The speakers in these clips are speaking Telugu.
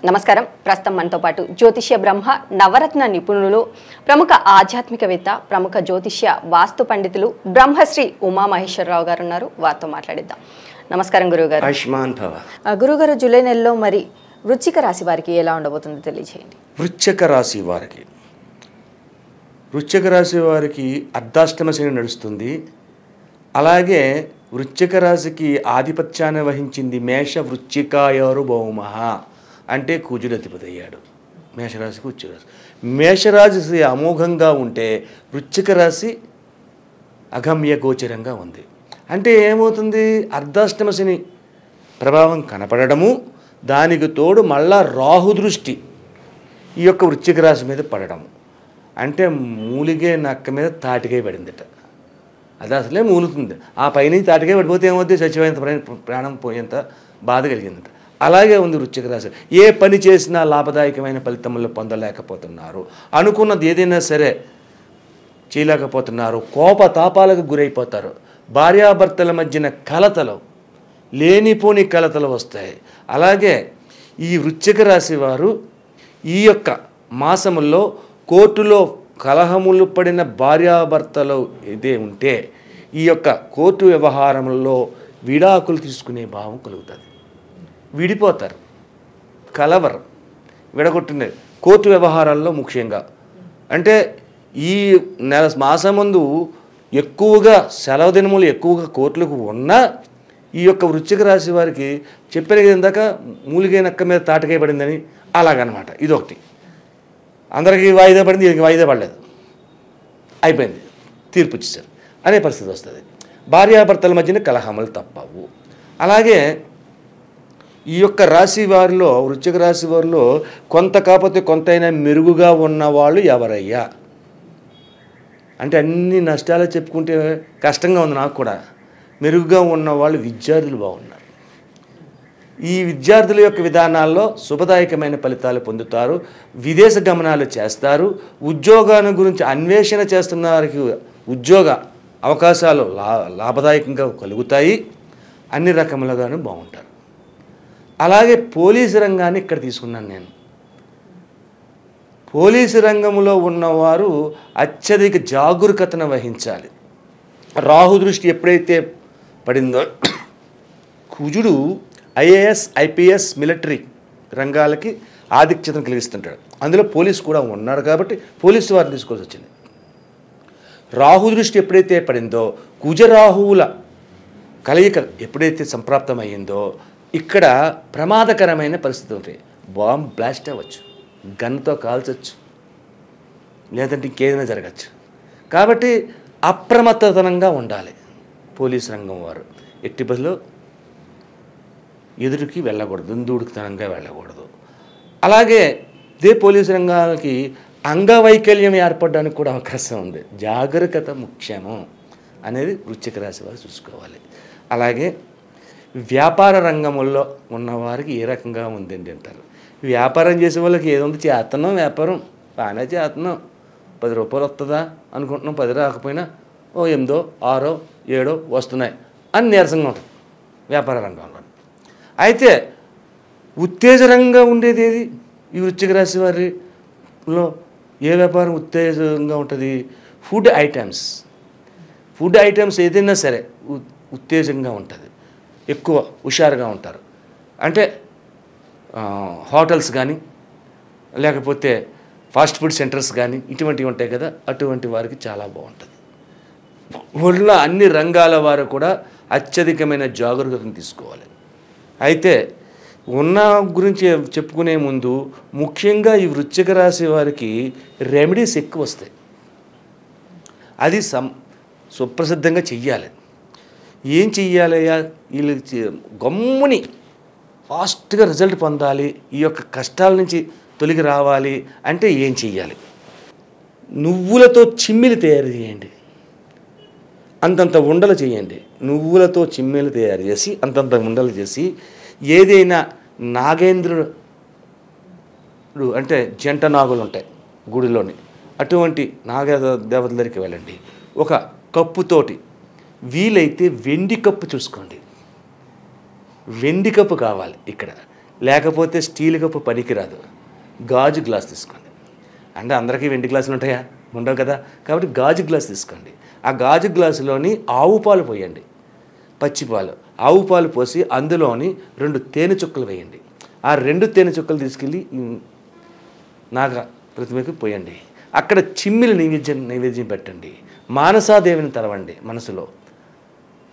నమస్కారం. ప్రస్తుతం మనతో పాటు జ్యోతిష్య బ్రహ్మ నవరత్న నిపుణులు, ప్రముఖ ఆధ్యాత్మికవేత్త, ప్రముఖ జ్యోతిష్య వాస్తు పండితులు బ్రహ్మశ్రీ ఉమామహేశ్వరరావు గారు ఉన్నారు. వారితో మాట్లాడిద్దాం. నమస్కారం గురువుగారు. ఆయుష్మాన్ భవ. గురుగారు, జూలై నెలలో మరి వృశ్చిక రాశి వారికి ఎలా ఉండబోతుందో తెలియజేయండి. వృశ్చిక రాశి వారికి అర్ధాష్టమ శని నడుస్తుంది. అలాగే వృశ్చిక రాశికి ఆధిపత్యాన్ని వహించింది మేష వృశ్చికాయోరు భౌమ అంటే కుజుడు అధిపతి అయ్యాడు. మేషరాశికి వృశ్చిక రాశి. మేషరాశి అమోఘంగా ఉంటే వృశ్చిక రాశి అగమ్య గోచరంగా ఉంది. అంటే ఏమవుతుంది? అర్ధాష్టమ శని ప్రభావం కనపడము, దానికి తోడు మళ్ళా రాహు దృష్టి ఈ యొక్క వృశ్చిక రాశి మీద పడడం. అంటే మూలిగే నక్క మీద తాటికాయ పడిందట. అది అసలే మూలుతుంది. ఆ పైన తాటికాయ పడిపోతే ఏమవుతుంది? చచ్చిపోయేంత ప్రాణం పోయేంత బాధ కలిగిందట. అలాగే ఉంది వృశ్చిక రాశి. ఏ పని చేసినా లాభదాయకమైన ఫలితములు పొందలేకపోతున్నారు. అనుకున్నది ఏదైనా సరే చేయలేకపోతున్నారు. కోపతాపాలకు గురైపోతారు. భార్యాభర్తల మధ్యన కలతలు, లేనిపోని కలతలు వస్తాయి. అలాగే ఈ వృశ్చిక రాశి వారు ఈ యొక్క మాసముల్లో కోర్టులో కలహములు పడిన భార్యాభర్తలు ఇదే ఉంటే ఈ యొక్క కోర్టు వ్యవహారంలో విడాకులు తీసుకునే భావం కలుగుతుంది. విడిపోతారు, కలవరు, విడగొట్టిన కోర్టు వ్యవహారాల్లో ముఖ్యంగా. అంటే ఈ మాసం ముందు ఎక్కువగా సెలవు దినములు ఎక్కువగా కోర్టులకు ఉన్నా ఈ యొక్క వృశ్చిక రాశి వారికి చెప్పాను కదా ఇందాక, మూలిగే నక్క మీద తాటకాయ పడిందని, అలాగనమాట. ఇదొకటి. అందరికీ వాయిదా పడింది, దీనికి వాయిదా పడలేదు, అయిపోయింది, తీర్పు ఇచ్చేసారు అనే పరిస్థితి వస్తుంది. భార్యాభర్తల మధ్యన కలహములు తప్పవు. అలాగే ఈ యొక్క రాశి వారిలో, వృశ్చిక రాశి వారిలో కొంత కాకపోతే కొంతైనా మెరుగుగా ఉన్నవాళ్ళు ఎవరయ్యా అంటే అన్ని నష్టాలు చెప్పుకుంటే కష్టంగా ఉంది నాకు కూడా. మెరుగుగా ఉన్నవాళ్ళు విద్యార్థులు బాగున్నారు. ఈ విద్యార్థుల యొక్క విధానాల్లో శుభదాయకమైన ఫలితాలు పొందుతారు. విదేశ గమనాలు చేస్తారు. ఉద్యోగాల గురించి అన్వేషణ చేస్తున్న వారికి ఉద్యోగ అవకాశాలు లాభదాయకంగా కలుగుతాయి. అన్ని రకములుగాను బాగుంటారు. అలాగే పోలీసు రంగాన్ని ఇక్కడ తీసుకున్నాను నేను. పోలీసు రంగంలో ఉన్నవారు అత్యధిక జాగరూకతను వహించాలి. రాహు దృష్టి ఎప్పుడైతే పడిందో కుజుడు ఐఏఎస్, ఐపీఎస్, మిలిటరీ రంగాలకి ఆధిక్యతను కలిగిస్తుంటాడు. అందులో పోలీసు కూడా ఉన్నాడు కాబట్టి పోలీసు వారిని తీసుకోవాల్సి వచ్చింది. రాహు దృష్టి ఎప్పుడైతే పడిందో, కుజరాహువుల కలయిక ఎప్పుడైతే సంప్రాప్తమయ్యిందో ఇక్కడ ప్రమాదకరమైన పరిస్థితి ఉంటాయి. బాంబ్ బ్లాస్ట్ అవ్వచ్చు, గన్తో కాల్చవచ్చు, లేదంటే ఇంకేదైనా జరగచ్చు. కాబట్టి అప్రమత్తతనంగా ఉండాలి పోలీసు రంగం వారు. ఎట్టి బదులు ఎదురుకి వెళ్ళకూడదు, దుందుడుకుతనంగా వెళ్ళకూడదు. అలాగే ఇదే పోలీసు రంగాలకి అంగవైకల్యం ఏర్పడడానికి కూడా అవకాశం ఉంది. జాగరూకత ముఖ్యము అనేది వృశ్చిక రాశి వారు చూసుకోవాలి. అలాగే వ్యాపార రంగంలో ఉన్నవారికి ఏ రకంగా ఉందండి అంటారు. వ్యాపారం చేసే వాళ్ళకి ఏముంది? చేస్తున్నాం, వ్యాపారం బాగానే చేస్తున్నాం, 10 రూపాయలు వస్తుందా అనుకుంటున్నాం, 10 రాకపోయినా 8, 6, 7 వస్తున్నాయి అని నీరసంగా ఉంటుంది వ్యాపార రంగంలో. అయితే ఉత్తేజరంగా ఉండేది ఏది? ఈ వృశ్చిక రాశి వారిలో ఏ వ్యాపారం ఉత్తేజంగా ఉంటుంది? ఫుడ్ ఐటమ్స్ ఏదైనా సరే ఉత్తేజంగా ఉంటుంది, ఎక్కువ హుషారుగా ఉంటారు. అంటే హోటల్స్ కానీ లేకపోతే ఫాస్ట్ ఫుడ్ సెంటర్స్ కానీ ఇటువంటివి ఉంటాయి కదా, అటువంటి వారికి చాలా బాగుంటుంది. ఊళ్ళో అన్ని రంగాల వారు కూడా అత్యధికమైన జాగరూకతను తీసుకోవాలి. అయితే ఉన్న గురించి చెప్పుకునే ముందు ముఖ్యంగా ఈ వృశ్చిక రాశి వారికి రెమెడీస్ ఎక్కువ వస్తాయి. అది సుప్రసిద్ధంగా చెయ్యాలి. ఏం చెయ్యాలయ్యా? వీళ్ళు గమ్ముని ఫాస్ట్గా రిజల్ట్ పొందాలి, ఈ యొక్క కష్టాల నుంచి తొలగి రావాలి అంటే ఏం చెయ్యాలి? నువ్వులతో చిమ్మిలి తయారు చేయండి, అంతంత ఉండలు చేయండి. నువ్వులతో చిమ్మిలు తయారు చేసి అంతంత ఉండలు చేసి ఏదైనా నాగేంద్రుడు అంటే జంట నాగులు ఉంటాయి గుడిలోని, అటువంటి నాగ దేవతల దగ్గరికి వెళ్ళండి. ఒక కప్పుతోటి వీలైతే వెండి కప్పు చూసుకోండి. వెండి కప్పు కావాలి. ఇక్కడ లేకపోతే స్టీల్ కప్పు పనికిరాదు, గాజు గ్లాస్ తీసుకోండి. అంటే అందరికీ వెండి గ్లాసులు ఉంటాయా? ఉండవు కదా. కాబట్టి గాజు గ్లాస్ తీసుకోండి. ఆ గాజు గ్లాసులోని ఆవు పాలు పోయండి, పచ్చిపాలు. ఆవు పాలు పోసి అందులోని 2 తేనె చుక్కలు వేయండి. ఆ 2 తేనె చుక్కలు తీసుకెళ్ళి నాగ ప్రతిమకి పోయండి. అక్కడ చిమ్మిలి నైవేద్యం పెట్టండి. మానసాదేవిని తలవండి మనసులో.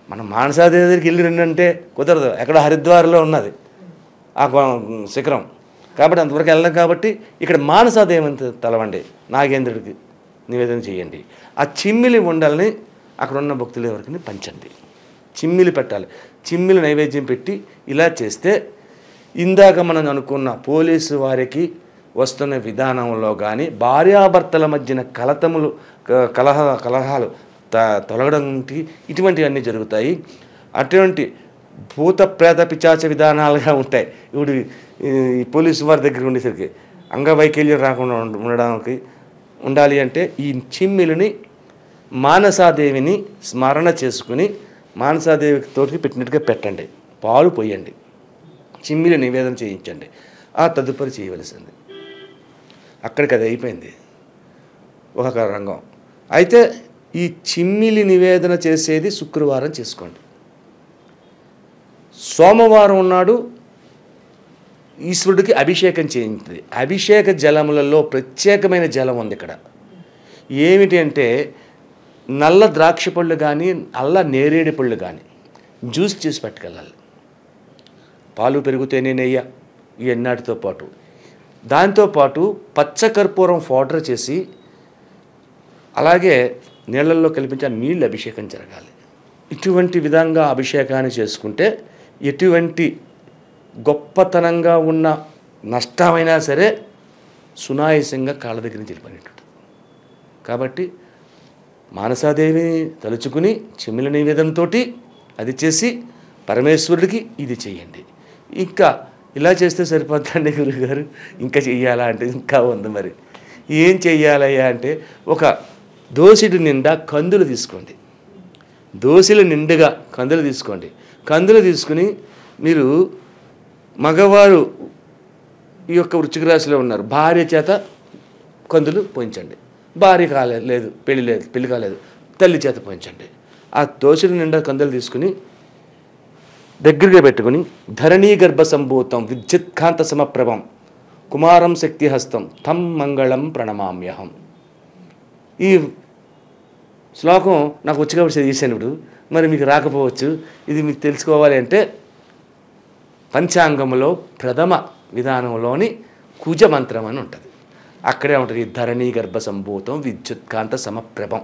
మనం మానసాదేవి దగ్గరికి వెళ్ళి రెండంటే కుదరదు, ఎక్కడ హరిద్వార్లో ఉన్నది ఆ శిఖరం, కాబట్టి అంతవరకు వెళ్ళడం. కాబట్టి ఇక్కడ మానసాదేవిని తలవండి, నాగేంద్రుడికి నివేదన చేయండి. ఆ చిమ్మిలి ఉండల్ని అక్కడ ఉన్న భక్తులు ఎవరికి పంచండి. చిమ్మిలి పెట్టాలి. చిమ్మిలి నైవేద్యం పెట్టి ఇలా చేస్తే ఇందాక మనం అనుకున్న పోలీసు వారికి వస్తున్న విధానంలో కానీ భార్యాభర్తల మధ్యన కలహాలు తొలగడానికి ఇటువంటివన్నీ జరుగుతాయి. అటువంటి భూత ప్రేత పిచాచ విధానాలుగా ఉంటాయి. ఇప్పుడు ఈ పోలీసు వారి దగ్గర ఉండేసరికి అంగవైకల్యం రాకుండా ఉండడానికి ఉండాలి అంటే ఈ చిమ్మిలిని మానసాదేవిని స్మరణ చేసుకుని మానసాదేవితోటి పెట్టినట్టుగా పెట్టండి. పాలు పోయండి, చిమ్మిలి నివేదన చేయించండి. ఆ తదుపరి చేయవలసింది అక్కడికి అది అయిపోయింది ఒక రంగం. అయితే ఈ చిమ్మిలి నివేదన చేసేది శుక్రవారం చేసుకోండి. సోమవారం నాడు ఈశ్వరుడికి అభిషేకం చేయించింది. అభిషేక జలములలో ప్రత్యేకమైన జలం ఉంది ఇక్కడ. ఏమిటి అంటే నల్ల ద్రాక్ష పళ్ళు కానీ నల్ల నేరేడు పళ్ళు కానీ జ్యూస్ చేసి పట్టుకెళ్ళాలి. పాలు పెరుగుతేనే నెయ్యి ఈ ఎన్నాటితో పాటు దాంతోపాటు పచ్చకర్పూరం పౌడర్ చేసి అలాగే నీళ్ళల్లో కల్పించి నీళ్ళు అభిషేకం జరగాలి. ఇటువంటి విధంగా అభిషేకాన్ని చేసుకుంటే ఎటువంటి గొప్పతనంగా ఉన్న నష్టమైనా సరే సునాయాసంగా కాళ్ళ దగ్గర నుంచి వెళ్ళిపోయినట్టు. కాబట్టి మానసాదేవిని తలుచుకుని చిమ్మిలి నివేదనతో అది చేసి పరమేశ్వరుడికి ఇది చేయండి. ఇంకా ఇలా చేస్తే సరిపోతుందండి గురుగారు, ఇంకా చెయ్యాలా అంటే ఇంకా ఉంది. మరి ఏం చెయ్యాలయ్యా అంటే ఒక దోసిడి నిండా కందులు తీసుకోండి. దోసిల నిండుగా కందులు తీసుకోండి. కందులు తీసుకుని మీరు మగవారు ఈ యొక్క వృశ్చిక రాశిలో ఉన్నారు, భార్య చేత కందులు పోయించండి. భార్య కాలేదు, పెళ్లి కాలేదు, తల్లి చేత పోయించండి. ఆ దోసిడి నిండా కందులు తీసుకుని దగ్గరగా పెట్టుకుని ధరణీ గర్భ సంభూతం విద్యుత్కాంత సమప్రభం కుమారం శక్తిహస్తం తం మంగళం ప్రణమామ్యహం. ఈ శ్లోకం నాకు వచ్చి కాబట్టి చేశాను. ఇప్పుడు మరి మీకు రాకపోవచ్చు. ఇది మీకు తెలుసుకోవాలి అంటే పంచాంగంలో ప్రథమ విధానంలోని కుజ మంత్రం అని ఉంటుంది. అక్కడే ఉంటుంది ధరణీ గర్భ సంభూతం విద్యుత్కాంత సమప్రభం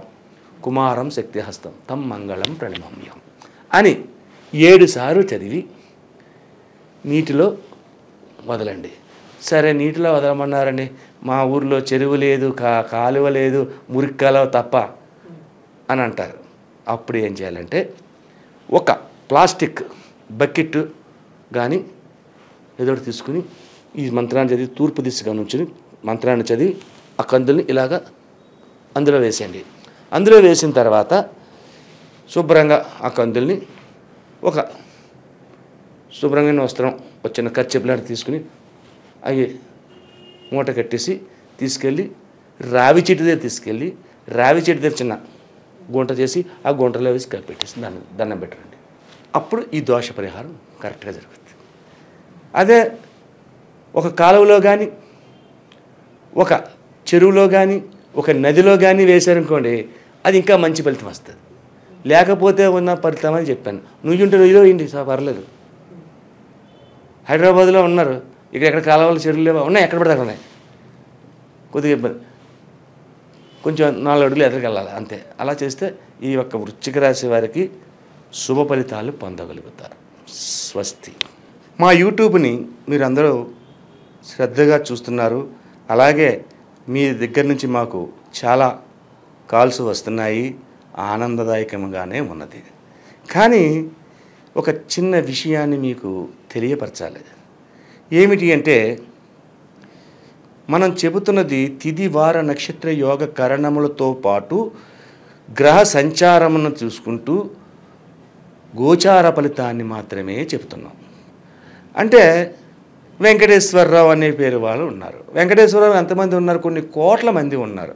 కుమారం శక్తిహస్తం తం మంగళం ప్రణమామ్యహం అని 7 సార్లు చదివి నీటిలో వదలండి. సరే నీటిలో వదలమన్నారండి, మా ఊర్లో చెరువు లేదు, కాలువ లేదు, మురిక్కాలువ తప్ప అని అంటారు. అప్పుడు ఏం చేయాలంటే ఒక ప్లాస్టిక్ బకెట్ కానీ ఏదో తీసుకుని ఈ మంత్రాన్ని చదివి తూర్పు దిశగా నుంచుని మంత్రాన్ని చదివి ఆ కందుల్ని ఇలాగా అందులో వేసేయండి. అందులో వేసిన తర్వాత శుభ్రంగా ఆ కందుల్ని ఒక శుభ్రమైన వస్త్రం వచ్చిన కర్చీపులాంటి తీసుకుని అవి మూట కట్టేసి తీసుకెళ్ళి రావి చెట్టు దగ్గర తీసుకెళ్ళి రావి చెట్టు దగ్గర చిన్న గుంట చేసి ఆ గుంటలో వేసి కలిపెట్టేసి దండం పెట్టండి. అప్పుడు ఈ దోష పరిహారం కరెక్ట్గా జరుగుతుంది. అదే ఒక కాలువలో కానీ ఒక చెరువులో కానీ ఒక నదిలో కానీ వేశారనుకోండి, అది ఇంకా మంచి ఫలితం వస్తుంది. లేకపోతే ఉన్న ఫలితం అని చెప్పాను. నువ్వుంటే నువ్వులో ఏంటి పర్లేదు. హైదరాబాద్లో ఉన్నారు, ఇక్కడ కాలువలు చెరువులు లేవా? ఉన్నాయి, ఎక్కడ పడితే అక్కడ ఉన్నాయి. కొద్దిగా ఇబ్బంది, కొంచెం 4 అడుగులు ఎదురుకు వెళ్ళాలి అంతే. అలా చేస్తే ఈ యొక్క వృశ్చిక రాశి వారికి శుభ ఫలితాలు పొందగలుగుతారు. స్వస్తి. మా యూట్యూబ్ని మీరు అందరూ శ్రద్ధగా చూస్తున్నారు. అలాగే మీ దగ్గర నుంచి మాకు చాలా కాల్స్ వస్తున్నాయి, ఆనందదాయకంగానే ఉన్నది. కానీ ఒక చిన్న విషయాన్ని మీకు తెలియపరచాలి. ఏమిటి అంటే మనం చెబుతున్నది తిథి వార నక్షత్ర యోగ కరణములతో పాటు గ్రహ సంచారమును చూసుకుంటూ గోచార ఫలితాన్ని మాత్రమే చెబుతున్నాం. అంటే వెంకటేశ్వరరావు అనే పేరు వాళ్ళు ఉన్నారు. వెంకటేశ్వరరావు ఎంతమంది ఉన్నారు? కొన్ని కోట్ల మంది ఉన్నారు.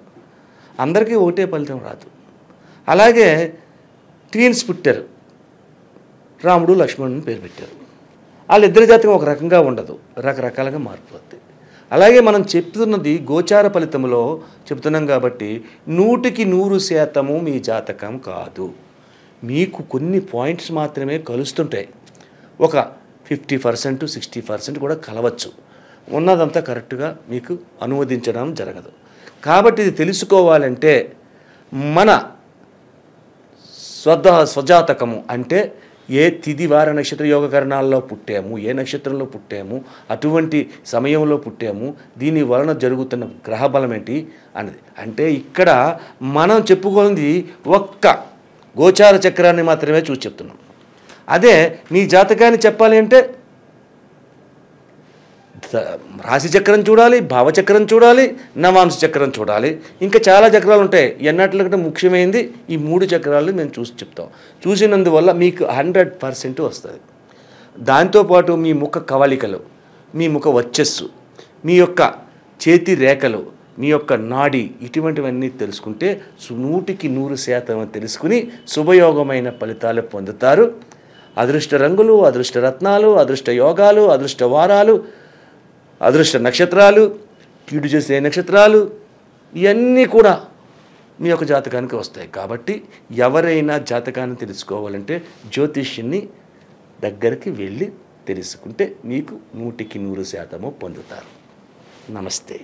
అందరికీ ఒకటే ఫలితం రాదు. అలాగే ట్విన్స్ పుట్టారు, రాముడు లక్ష్మణుని పేరు పెట్టారు. వాళ్ళిద్దరి జాతకం ఒక రకంగా ఉండదు, రకరకాలుగా మారిపోద్ది. అలాగే మనం చెప్తున్నది గోచార ఫలితంలో చెప్తున్నాం కాబట్టి 100% మీ జాతకం కాదు. మీకు కొన్ని పాయింట్స్ మాత్రమే కలుస్తుంటాయి. ఒక 50% 60% కూడా కలవచ్చు. ఉన్నదంతా కరెక్ట్గా మీకు అనువదించడం జరగదు. కాబట్టి ఇది తెలుసుకోవాలంటే మన స్వజాతకము అంటే ఏ తిథి వార నక్షత్ర యోగకరణాల్లో పుట్టాము, ఏ నక్షత్రంలో పుట్టాము, అటువంటి సమయంలో పుట్టాము, దీని వలన జరుగుతున్న గ్రహబలం ఏంటి అన్నది. అంటే ఇక్కడ మనం చెప్పుకోనిది ఒక్క గోచార చక్రాన్ని మాత్రమే చూసి చెప్తున్నాం. అదే మీ జాతకాన్ని చెప్పాలి అంటే రాశి చక్రం చూడాలి, భావచక్రం చూడాలి, నవాంశ చక్రం చూడాలి, ఇంకా చాలా చక్రాలు ఉంటాయి. ఎన్నట్లకంటే ముఖ్యమైనది ఈ 3 చక్రాలు మేము చూసి చెప్తాం. చూసినందువల్ల మీకు 100% వస్తుంది. దాంతోపాటు మీ ముఖ కవళికలు, మీ ముఖ వర్చస్సు, మీ యొక్క చేతి రేఖలు, మీ యొక్క నాడి, ఇటువంటివన్నీ తెలుసుకుంటే 100% తెలుసుకుని శుభయోగమైన ఫలితాలు పొందుతారు. అదృష్ట రంగులు, అదృష్ట రత్నాలు, అదృష్ట యోగాలు, అదృష్ట వారాలు, అదృష్ట నక్షత్రాలు, కీడు చేసే నక్షత్రాలు, ఇవన్నీ కూడా మీ యొక్క జాతకానికి వస్తాయి. కాబట్టి ఎవరైనా జాతకాన్ని తెలుసుకోవాలంటే జ్యోతిష్యుని దగ్గరికి వెళ్ళి తెలుసుకుంటే మీకు 100% పొందుతారు. నమస్తే.